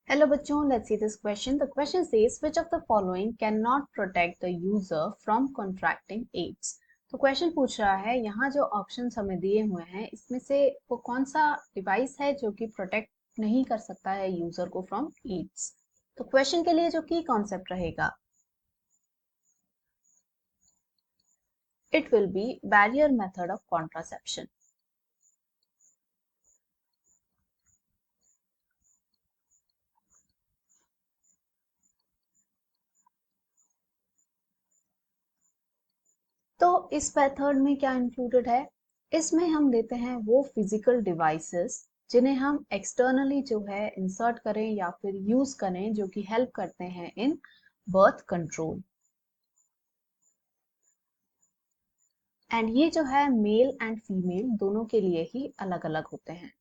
Hello बच्चों, let's see this question. The question says which of the following cannot protect the user from contracting AIDS? तो question पूछ रहा है यहाँ जो ऑप्शंस हमें दिए हुए हैं इसमें से वो कौन सा डिवाइस है जो कि प्रोटेक्ट नहीं कर सकता है यूजर को फ्रॉम एड्स। तो क्वेश्चन के लिए जो की कॉन्सेप्ट रहेगा it will be barrier method of contraception. तो इस मेथड में क्या इंक्लूडेड है, इसमें हम देते हैं वो फिजिकल डिवाइसेस जिन्हें हम एक्सटर्नली जो है इंसर्ट करें या फिर यूज करें जो कि हेल्प करते हैं इन बर्थ कंट्रोल। एंड ये जो है मेल एंड फीमेल दोनों के लिए ही अलग अलग होते हैं।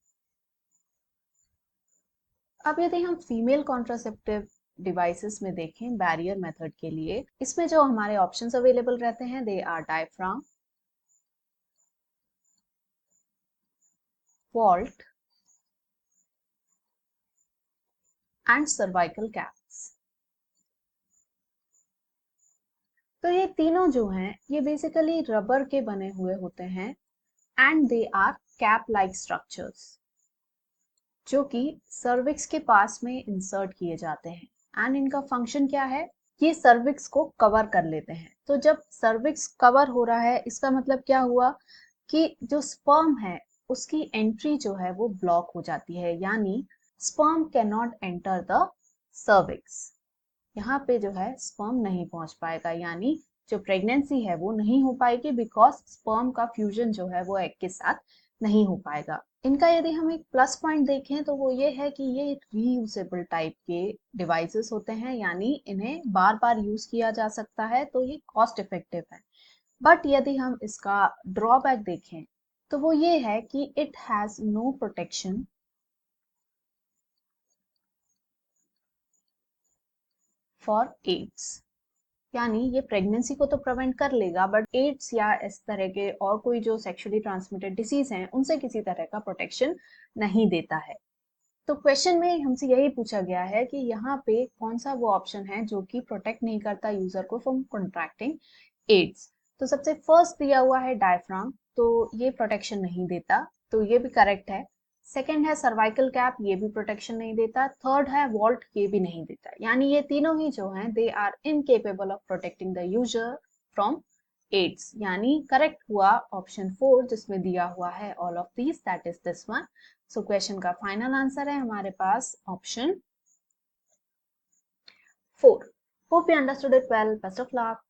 अब यदि हम फीमेल कॉन्ट्रासेप्टिव डिवाइसेस में देखें बैरियर मेथड के लिए, इसमें जो हमारे ऑप्शंस अवेलेबल रहते हैं they are diaphragm, vault and cervical caps. तो ये तीनों जो हैं ये बेसिकली रबर के बने हुए होते हैं and they are cap like structures जो कि सर्विक्स के पास में इंसर्ट किए जाते हैं। एंड इनका फंक्शन क्या है, ये सर्विक्स को कवर कर लेते हैं। तो जब सर्विक्स कवर हो रहा है इसका मतलब क्या हुआ कि जो स्पर्म है उसकी एंट्री जो है वो ब्लॉक हो जाती है, यानी sperm can not enter the cervix. यहाँ पे जो है स्पर्म नहीं पहुंच पाएगा, यानी जो प्रेगनेंसी है वो नहीं हो पाएगी बिकॉज स्पर्म का फ्यूजन जो है वो एग के साथ नहीं हो पाएगा। इनका यदि हम एक प्लस पॉइंट देखें तो वो ये है कि ये रीयूजेबल टाइप के डिवाइसेस होते हैं, यानी इन्हें बार बार यूज किया जा सकता है, तो ये कॉस्ट इफेक्टिव है। बट यदि हम इसका ड्रॉबैक देखें तो वो ये है कि it has no protection for AIDS. यानी ये प्रेगनेंसी को तो प्रिवेंट कर लेगा बट एड्स या इस तरह के और कोई जो सेक्सुअली ट्रांसमिटेड डिसीज हैं उनसे किसी तरह का प्रोटेक्शन नहीं देता है। तो क्वेश्चन में हमसे यही पूछा गया है कि यहाँ पे कौन सा वो ऑप्शन है जो कि प्रोटेक्ट नहीं करता यूजर को फ्रॉम कॉन्ट्रैक्टिंग एड्स। तो सबसे फर्स्ट दिया हुआ है डायफ्राम, तो ये प्रोटेक्शन नहीं देता, तो ये भी करेक्ट है। सेकेंड है सर्वाइकल कैप, ये भी प्रोटेक्शन नहीं देता। थर्ड है वॉल्ट, ये भी नहीं देता। यानी ये तीनों ही जो हैं they are incapable of protecting the user from ads. यानी करेक्ट हुआ ऑप्शन 4 जिसमें दिया हुआ है all of these, that is this one. So question का फाइनल आंसर है हमारे पास option 4। Hope you understood it well, best of luck.